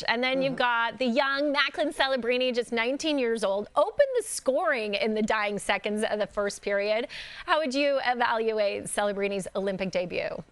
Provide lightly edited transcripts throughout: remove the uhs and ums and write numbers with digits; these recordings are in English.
And then you've got the young Macklin Celebrini, just 19 years old, opened the scoring in the dying seconds of the first period. How would you evaluate Celebrini's Olympic debut?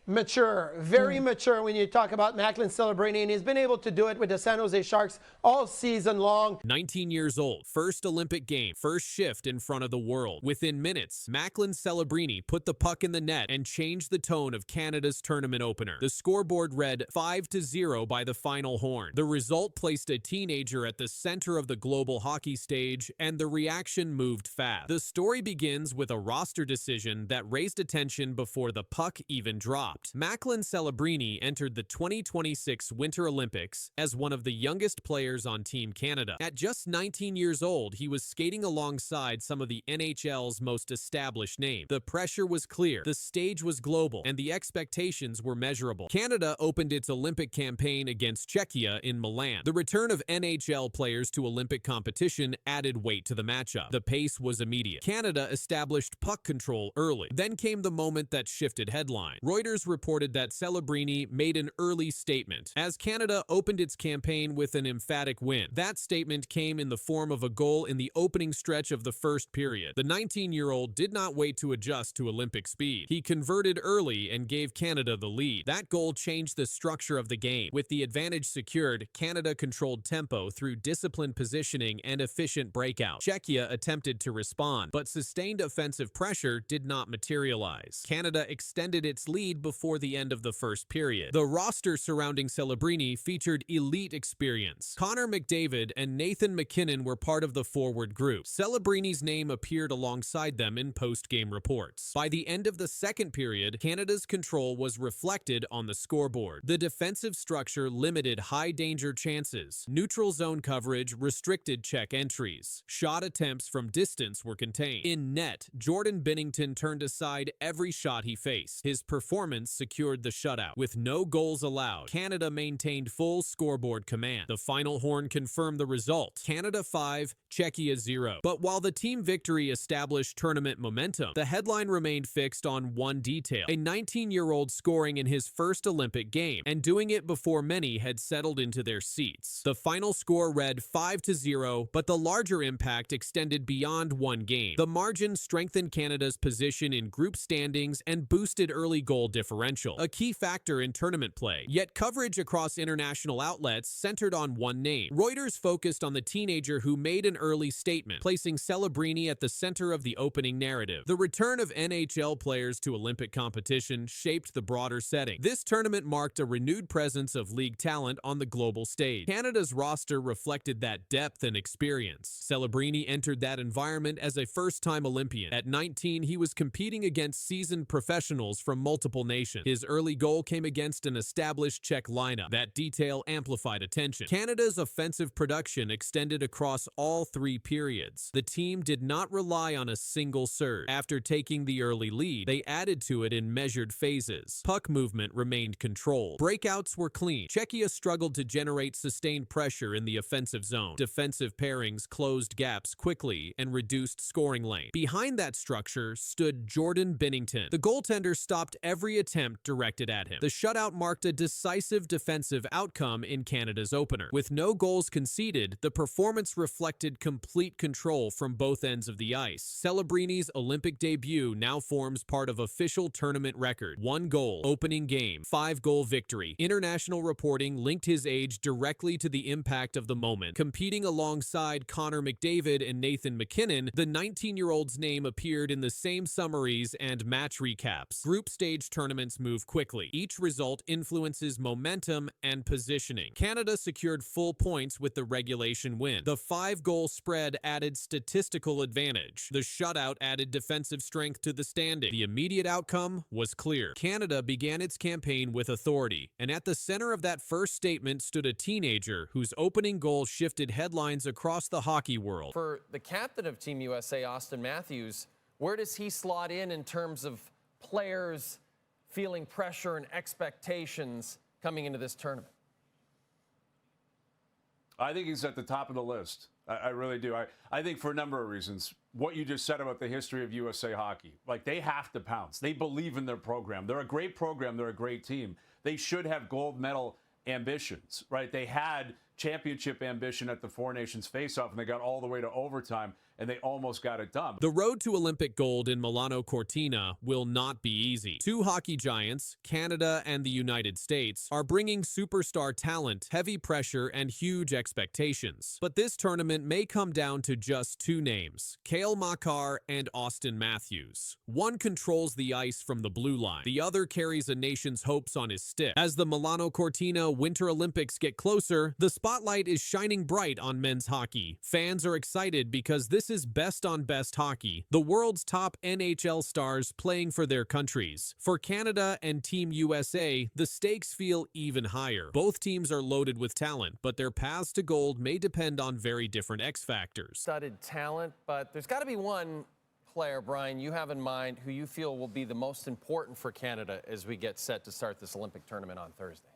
Mature, very mature when you talk about Macklin Celebrini, and he's been able to do it with the San Jose Sharks all season long. 19 years old, first Olympic game, first shift in front of the world. Within minutes, Macklin Celebrini put the puck in the net and changed the tone of Canada's tournament opener. The scoreboard read 5-0 by the final horn. The result placed a teenager at the center of the global hockey stage, and the reaction moved fast. The story begins with a roster decision that raised attention before the puck even dropped. Macklin Celebrini entered the 2026 Winter Olympics as one of the youngest players on Team Canada. At just 19 years old, he was skating alongside some of the NHL's most established names. The pressure was clear, the stage was global, and the expectations were measurable. Canada opened its Olympic campaign against Czechia in Milan. The return of NHL players to Olympic competition added weight to the matchup. The pace was immediate. Canada established puck control early. Then came the moment that shifted headlines. Reuters reported that Celebrini made an early statement as Canada opened its campaign with an emphatic win. That statement came in the form of a goal in the opening stretch of the first period. The 19-year-old did not wait to adjust to Olympic speed. He converted early and gave Canada the lead. That goal changed the structure of the game. With the advantage secured, Canada controlled tempo through disciplined positioning and efficient breakout. Czechia attempted to respond, but sustained offensive pressure did not materialize. Canada extended its lead before the end of the first period. The roster surrounding Celebrini featured elite experience. Connor McDavid and Nathan MacKinnon were part of the forward group. Celebrini's name appeared alongside them in post-game reports. By the end of the second period, Canada's control was reflected on the scoreboard. The defensive structure limited high-danger chances. Neutral zone coverage restricted Czech entries. Shot attempts from distance were contained. In net, Jordan Binnington turned aside every shot he faced. His performance secured the shutout. With no goals allowed, Canada maintained full scoreboard command. The final horn confirmed the result. Canada 5, Czechia 0. But while the team victory established tournament momentum, the headline remained fixed on one detail: a 19-year-old scoring in his first Olympic game, and doing it before many had settled into their seats. The final score read 5-0, but the larger impact extended beyond one game. The margin strengthened Canada's position in group standings and boosted early goal differential, a key factor in tournament play. Yet coverage across international outlets centered on one name. Reuters focused on the teenager who made an early statement, placing Celebrini at the center of the opening narrative. The return of NHL players to Olympic competition shaped the broader setting. This tournament marked a renewed presence of league talent on the global stage. Canada's roster reflected that depth and experience. Celebrini entered that environment as a first-time Olympian. At 19, he was competing against seasoned professionals from multiple nations. His early goal came against an established Czech lineup. That detail amplified attention. Canada's offensive production extended across all three periods. The team did not rely on a single surge. After taking the early lead, they added to it in measured phases. Puck movement remained controlled. Breakouts were clean. Czechia struggled to generate sustained pressure in the offensive zone. Defensive pairings closed gaps quickly and reduced scoring lane. Behind that structure stood Jordan Binnington. The goaltender stopped every attempt directed at him. The shutout marked a decisive defensive outcome in Canada's opener. With no goals conceded, the performance reflected complete control from both ends of the ice. Celebrini's Olympic debut now forms part of official tournament record. 1 goal, opening game, 5-goal victory. International reporting linked his age directly to the impact of the moment. Competing alongside Connor McDavid and Nathan MacKinnon, the 19-year-old's name appeared in the same summaries and match recaps. Group stage tournaments move quickly. Each result influences momentum and positioning. Canada secured full points with the regulation win. The 5-goal spread added statistical advantage. The shutout added defensive strength to the standing. The immediate outcome was clear. Canada began its campaign with authority, and at the center of that first statement stood a teenager whose opening goal shifted headlines across the hockey world. For the captain of Team USA, Austin Matthews, where does he slot in terms of players feeling pressure and expectations coming into this tournament? I think he's at the top of the list. I really do. I think for a number of reasons. What you just said about the history of USA Hockey, like they have to pounce. They believe in their program. They're a great program. They're a great team. They should have gold medal ambitions, right? They had championship ambition at the Four Nations face-off, and they got all the way to overtime, and they almost got it done. The road to Olympic gold in Milano Cortina will not be easy. Two hockey giants, Canada and the United States, are bringing superstar talent, heavy pressure, and huge expectations. But this tournament may come down to just two names, Cale Makar and Austin Matthews. One controls the ice from the blue line. The other carries a nation's hopes on his stick. As the Milano Cortina Winter Olympics get closer, the spotlight is shining bright on men's hockey. Fans are excited because this is best on best hockey, the world's top NHL stars playing for their countries. For Canada and Team USA, the stakes feel even higher. Both teams are loaded with talent, but their paths to gold may depend on very different X factors. Studded talent, but there's got to be one player, Brian, you have in mind who you feel will be the most important for Canada as we get set to start this Olympic tournament on Thursday.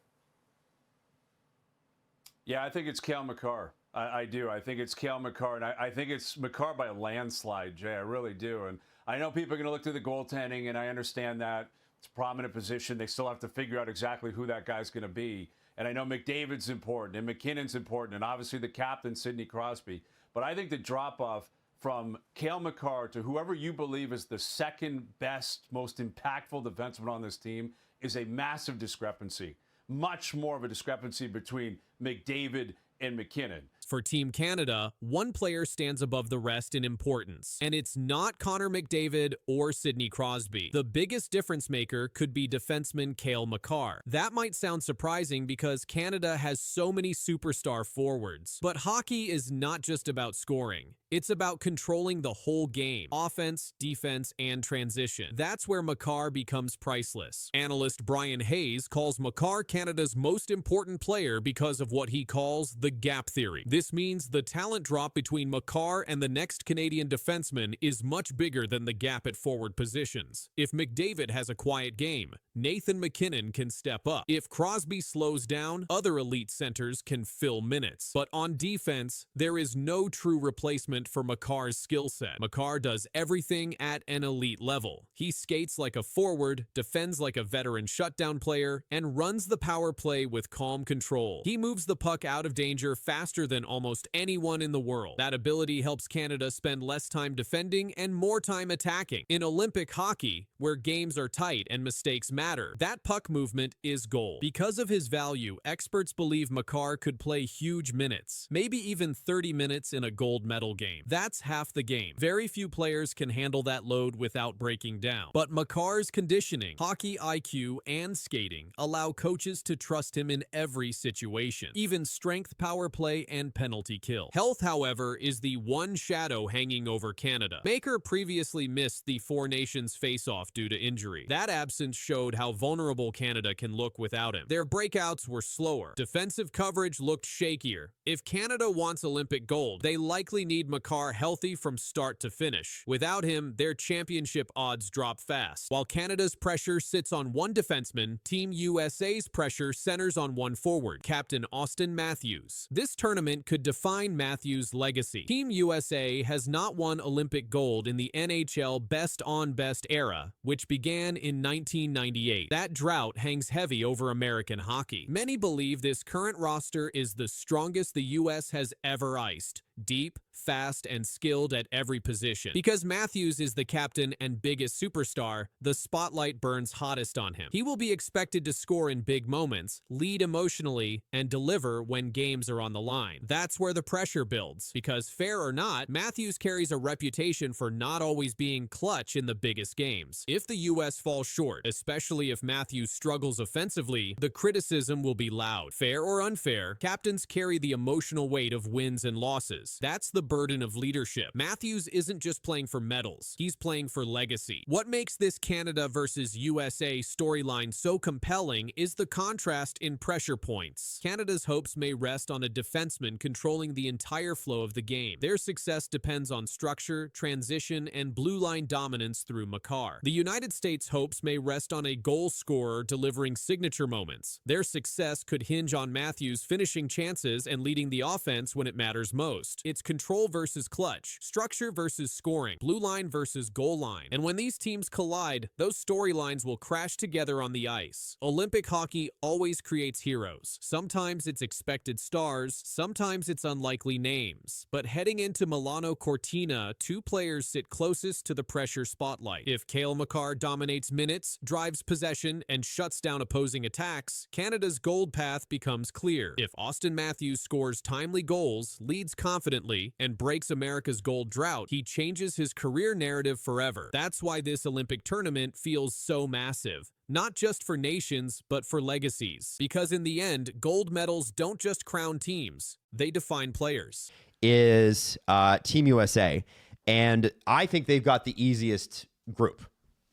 Yeah, I think it's Cale Makar. I do. I think it's Cale Makar, and I think it's Makar by a landslide, Jay. I really do. And I know people are going to look to the goaltending, and I understand that it's a prominent position. They still have to figure out exactly who that guy's going to be. And I know McDavid's important, and McKinnon's important, and obviously the captain, Sidney Crosby. But I think the drop-off from Cale Makar to whoever you believe is the second best, most impactful defenseman on this team is a massive discrepancy. Much more of a discrepancy between McDavid and McKinnon. For Team Canada, one player stands above the rest in importance, and it's not Connor McDavid or Sidney Crosby. The biggest difference maker could be defenseman Cale Makar. That might sound surprising because Canada has so many superstar forwards. But hockey is not just about scoring. It's about controlling the whole game, offense, defense, and transition. That's where Makar becomes priceless. Analyst Brian Hayes calls Makar Canada's most important player because of what he calls the gap theory. This means the talent drop between Makar and the next Canadian defenseman is much bigger than the gap at forward positions. If McDavid has a quiet game, Nathan McKinnon can step up. If Crosby slows down, other elite centers can fill minutes. But on defense, there is no true replacement for Makar's skill set. Makar does everything at an elite level. He skates like a forward, defends like a veteran shutdown player, and runs the power play with calm control. He moves the puck out of danger faster than almost anyone in the world. That ability helps Canada spend less time defending and more time attacking. In Olympic hockey, where games are tight and mistakes matter, that puck movement is gold. Because of his value, experts believe Makar could play huge minutes, maybe even 30 minutes in a gold medal game. That's half the game. Very few players can handle that load without breaking down. But Makar's conditioning, hockey IQ, and skating allow coaches to trust him in every situation, even strength, power play, and penalty kill. Health, however, is the one shadow hanging over Canada. Makar previously missed the Four Nations face-off due to injury. That absence showed how vulnerable Canada can look without him. Their breakouts were slower. Defensive coverage looked shakier. If Canada wants Olympic gold, they likely need Makar healthy from start to finish. Without him, their championship odds drop fast. While Canada's pressure sits on one defenseman, Team USA's pressure centers on one forward, Captain Austin Matthews. This tournament could define Matthews' legacy. Team USA has not won Olympic gold in the NHL best-on-best era, which began in 1998. That drought hangs heavy over American hockey. Many believe this current roster is the strongest the US has ever iced. Deep, fast, and skilled at every position. Because Matthews is the captain and biggest superstar, the spotlight burns hottest on him. He will be expected to score in big moments, lead emotionally, and deliver when games are on the line. That's where the pressure builds, because fair or not, Matthews carries a reputation for not always being clutch in the biggest games. If the US falls short, especially if Matthews struggles offensively, the criticism will be loud. Fair or unfair, captains carry the emotional weight of wins and losses. That's the burden of leadership. Matthews isn't just playing for medals, he's playing for legacy. What makes this Canada versus USA storyline so compelling is the contrast in pressure points. Canada's hopes may rest on a defenseman controlling the entire flow of the game. Their success depends on structure, transition, and blue line dominance through Makar. The United States' hopes may rest on a goal scorer delivering signature moments. Their success could hinge on Matthews finishing chances and leading the offense when it matters most. most. It's control versus clutch, structure versus scoring, blue line versus goal line. And when these teams collide, those storylines will crash together on the ice. Olympic hockey always creates heroes. Sometimes it's expected stars, sometimes it's unlikely names. But heading into Milano Cortina, two players sit closest to the pressure spotlight. If Cale Makar dominates minutes, drives possession, and shuts down opposing attacks, Canada's gold path becomes clear. If Austin Matthews scores timely goals, leads confidently, and breaks America's gold drought, he changes his career narrative forever. That's why this Olympic tournament feels so massive. Not just for nations, but for legacies. Because in the end, gold medals don't just crown teams, they define players. Is Team USA, and I think they've got the easiest group.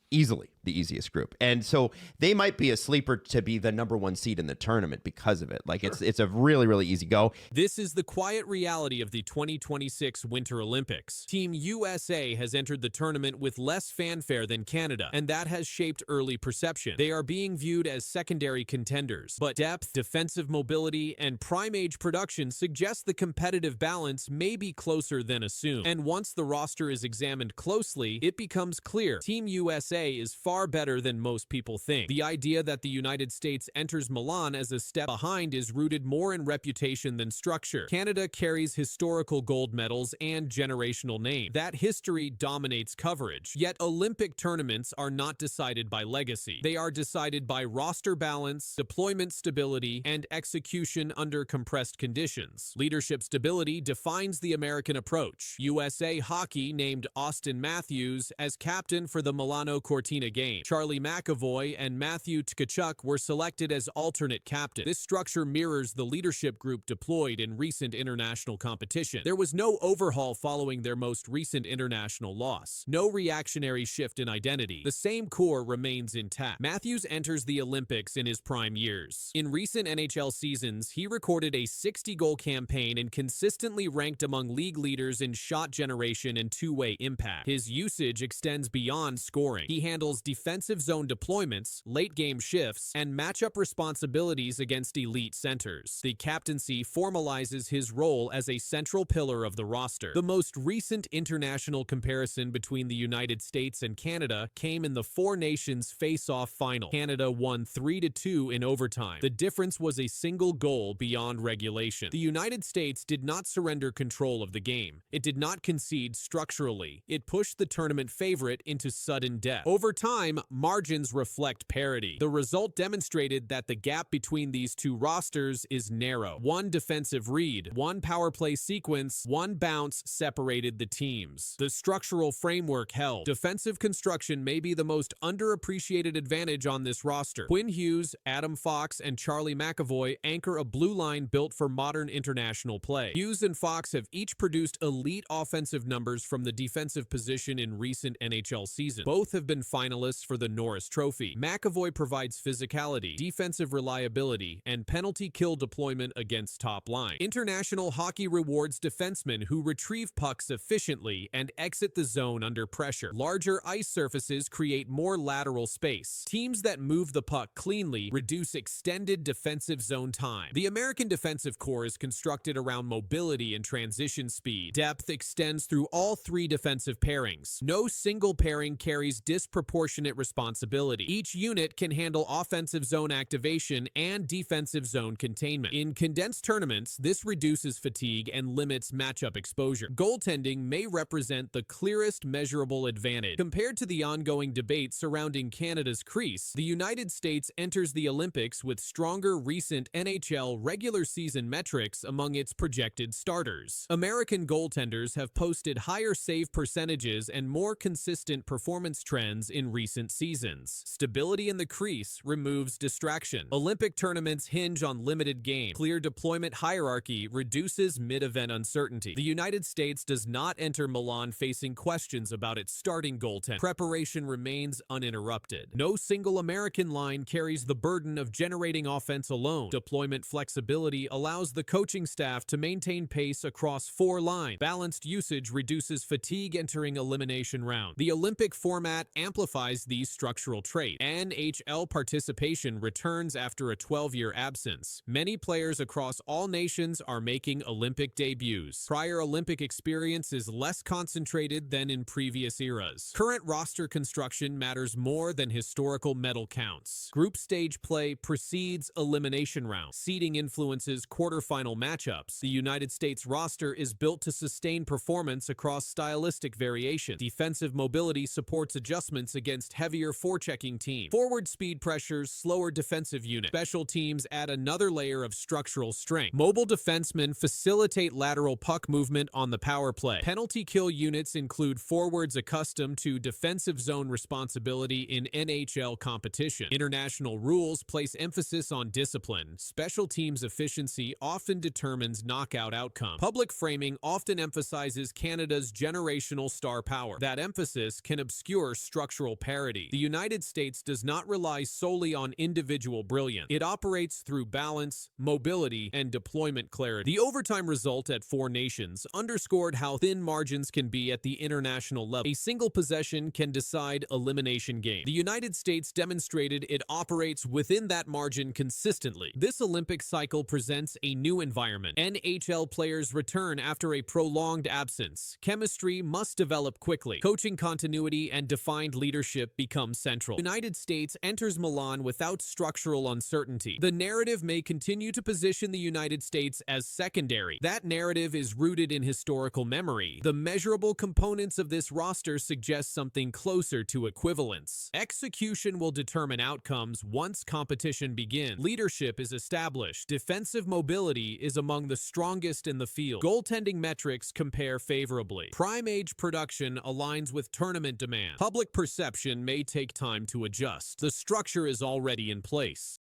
Easily the easiest group. And so they might be a sleeper to be the #1 seed in the tournament because of it. Like, it's a really, really easy go. This is the quiet reality of the 2026 Winter Olympics. Team USA has entered the tournament with less fanfare than Canada, and that has shaped early perception. They are being viewed as secondary contenders, but depth, defensive mobility, and prime age production suggest the competitive balance may be closer than assumed. And once the roster is examined closely, it becomes clear Team USA is far better than most people think. The idea that the United States enters Milan as a step behind is rooted more in reputation than structure. Canada carries historical gold medals and generational name. That history dominates coverage. Yet Olympic tournaments are not decided by legacy. They are decided by roster balance, deployment stability, and execution under compressed conditions. Leadership stability defines the American approach. USA Hockey named Austin Matthews as captain for the Milano Cortina game. Charlie McAvoy and Matthew Tkachuk were selected as alternate captain. This structure mirrors the leadership group deployed in recent international competition. There was no overhaul following their most recent international loss. No reactionary shift in identity. The same core remains intact. Matthews enters the Olympics in his prime years. In recent NHL seasons, he recorded a 60-goal campaign and consistently ranked among league leaders in shot generation and two-way impact. His usage extends beyond scoring. He handles defensive zone deployments, late-game shifts, and matchup responsibilities against elite centers. The captaincy formalizes his role as a central pillar of the roster. The most recent international comparison between the United States and Canada came in the Four Nations face-off final. Canada won 3-2 in overtime. The difference was a single goal beyond regulation. The United States did not surrender control of the game. It did not concede structurally. It pushed the tournament favorite into sudden death. Over time, margins reflect parity. The result demonstrated that the gap between these two rosters is narrow. One defensive read, one power play sequence, one bounce separated the teams. The structural framework held. Defensive construction may be the most underappreciated advantage on this roster. Quinn Hughes, Adam Fox, and Charlie McAvoy anchor a blue line built for modern international play. Hughes and Fox have each produced elite offensive numbers from the defensive position in recent NHL seasons. Both have been finalists for the Norris Trophy. McAvoy provides physicality, defensive reliability, and penalty kill deployment against top line. International hockey rewards defensemen who retrieve pucks efficiently and exit the zone under pressure. Larger ice surfaces create more lateral space. Teams that move the puck cleanly reduce extended defensive zone time. The American defensive core is constructed around mobility and transition speed. Depth extends through all three defensive pairings. No single pairing carries disproportionate responsibility. Each unit can handle offensive zone activation and defensive zone containment. In condensed tournaments, this reduces fatigue and limits matchup exposure. Goaltending may represent the clearest measurable advantage. Compared to the ongoing debate surrounding Canada's crease, the United States enters the Olympics with stronger recent NHL regular season metrics among its projected starters. American goaltenders have posted higher save percentages and more consistent performance trends in recent seasons. Stability in the crease removes distraction. Olympic tournaments hinge on limited game. Clear deployment hierarchy reduces mid-event uncertainty. The United States does not enter Milan facing questions about its starting goaltender. Preparation remains uninterrupted. No single American line carries the burden of generating offense alone. Deployment flexibility allows the coaching staff to maintain pace across four lines. Balanced usage reduces fatigue entering elimination round. The Olympic format amplifies emphasize these structural traits. NHL participation returns after a 12-year absence. Many players across all nations are making Olympic debuts. Prior Olympic experience is less concentrated than in previous eras. Current roster construction matters more than historical medal counts. Group stage play precedes elimination rounds. Seeding influences quarterfinal matchups. The United States roster is built to sustain performance across stylistic variation. Defensive mobility supports adjustments against heavier forechecking teams. Forward speed pressures slower defensive units. Special teams add another layer of structural strength. Mobile defensemen facilitate lateral puck movement on the power play. Penalty kill units include forwards accustomed to defensive zone responsibility in NHL competition. International rules place emphasis on discipline. Special teams efficiency often determines knockout outcome. Public framing often emphasizes Canada's generational star power. That emphasis can obscure structural parity. The United States does not rely solely on individual brilliance. It operates through balance, mobility, and deployment clarity. The overtime result at Four Nations underscored how thin margins can be at the international level. A single possession can decide elimination game. The United States demonstrated it operates within that margin consistently. This Olympic cycle presents a new environment. NHL players return after a prolonged absence. Chemistry must develop quickly. Coaching continuity and defined leadership become central. The United States enters Milan without structural uncertainty. The narrative may continue to position the United States as secondary. That narrative is rooted in historical memory. The measurable components of this roster suggest something closer to equivalence. Execution will determine outcomes once competition begins. Leadership is established. Defensive mobility is among the strongest in the field. Goaltending metrics compare favorably. Prime age production aligns with tournament demand. Public perception may take time to adjust. The structure is already in place.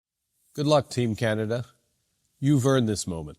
Good luck, Team Canada. You've earned this moment.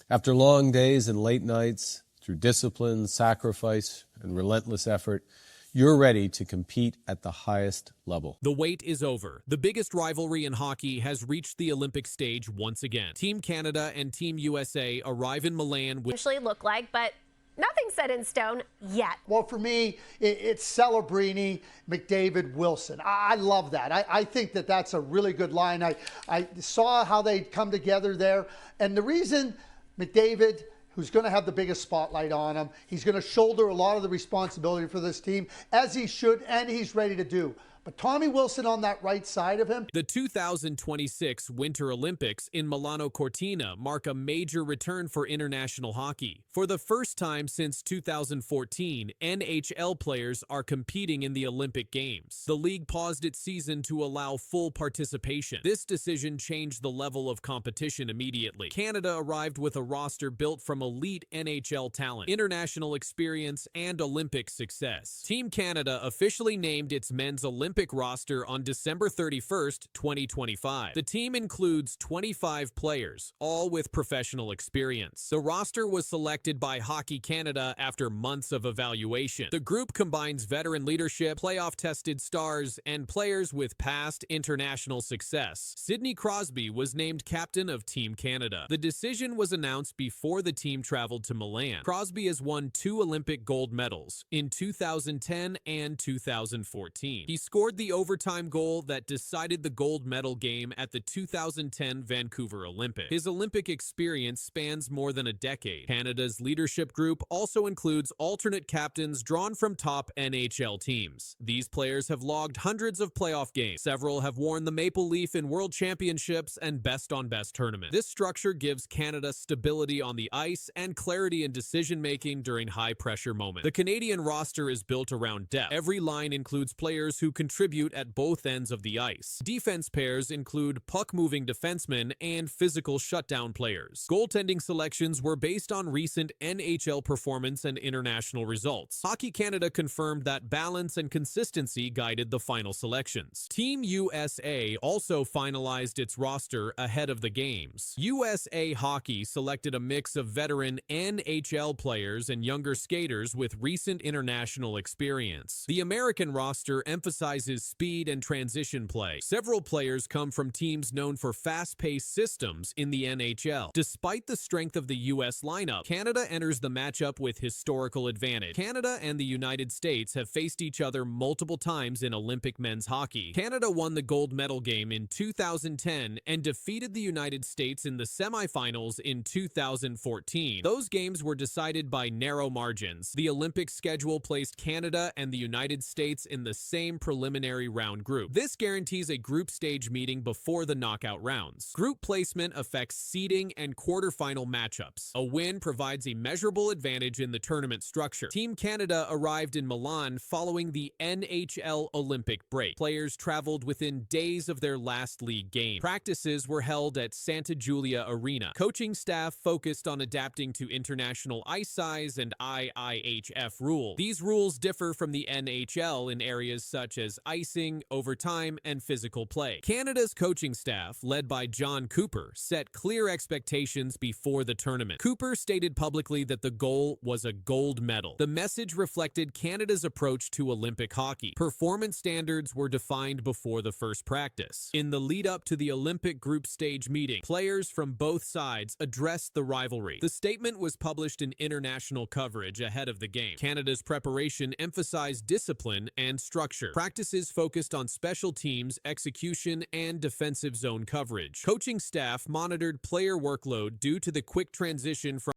After long days and late nights, through discipline, sacrifice, and relentless effort, you're ready to compete at the highest level. The wait is over. The biggest rivalry in hockey has reached the Olympic stage once again. Team Canada and Team USA arrive in Milan with Usually look like, but nothing set in stone yet. Well, for me, it's Celebrini, McDavid, Wilson. I love that. I think that that's a really good line. I saw how they come together there. And the reason McDavid, who's going to have the biggest spotlight on him, he's going to shoulder a lot of the responsibility for this team, as he should, and he's ready to do. But Tommy Wilson on that right side of him. The 2026 Winter Olympics in Milano Cortina mark a major return for international hockey. For the first time since 2014, NHL players are competing in the Olympic Games. The league paused its season to allow full participation. This decision changed the level of competition immediately. Canada arrived with a roster built from elite NHL talent, international experience, and Olympic success. Team Canada officially named its men's Olympic roster on December 31st, 2025. The team includes 25 players, all with professional experience. The roster was selected by Hockey Canada after months of evaluation. The group combines veteran leadership, playoff-tested stars, and players with past international success. Sidney Crosby was named captain of Team Canada. The decision was announced before the team traveled to Milan. Crosby has won 2 Olympic gold medals in 2010 and 2014. He scored the overtime goal that decided the gold medal game at the 2010 Vancouver Olympics. His Olympic experience spans more than a decade. Canada's leadership group also includes alternate captains drawn from top NHL teams. These players have logged hundreds of playoff games. Several have worn the maple leaf in world championships and best-on-best tournaments. This structure gives Canada stability on the ice and clarity in decision-making during high-pressure moments. The Canadian roster is built around depth. Every line includes players who contribute at both ends of the ice. Defense pairs include puck-moving defensemen and physical shutdown players. Goaltending selections were based on recent NHL performance and international results. Hockey Canada confirmed that balance and consistency guided the final selections. Team USA also finalized its roster ahead of the games. USA Hockey selected a mix of veteran NHL players and younger skaters with recent international experience. The American roster emphasized emphasizes speed and transition play. Several players come from teams known for fast-paced systems in the NHL. Despite the strength of the U.S. lineup, Canada enters the matchup with historical advantage. Canada and the United States have faced each other multiple times in Olympic men's hockey. Canada won the gold medal game in 2010 and defeated the United States in the semifinals in 2014. Those games were decided by narrow margins. The Olympic schedule placed Canada and the United States in the same preliminary round group. This guarantees a group stage meeting before the knockout rounds. Group placement affects seeding and quarterfinal matchups. A win provides a measurable advantage in the tournament structure. Team Canada arrived in Milan following the NHL Olympic break. Players traveled within days of their last league game. Practices were held at Santa Giulia Arena. Coaching staff focused on adapting to international ice size and IIHF rules. These rules differ from the NHL in areas such as icing, overtime, and physical play. Canada's coaching staff, led by John Cooper, set clear expectations before the tournament. Cooper stated publicly that the goal was a gold medal. The message reflected Canada's approach to Olympic hockey. Performance standards were defined before the first practice. In the lead-up to the Olympic group stage meeting, players from both sides addressed the rivalry. The statement was published in international coverage ahead of the game. Canada's preparation emphasized discipline and structure. Practices focused on special teams, execution, and defensive zone coverage. Coaching staff monitored player workload due to the quick transition from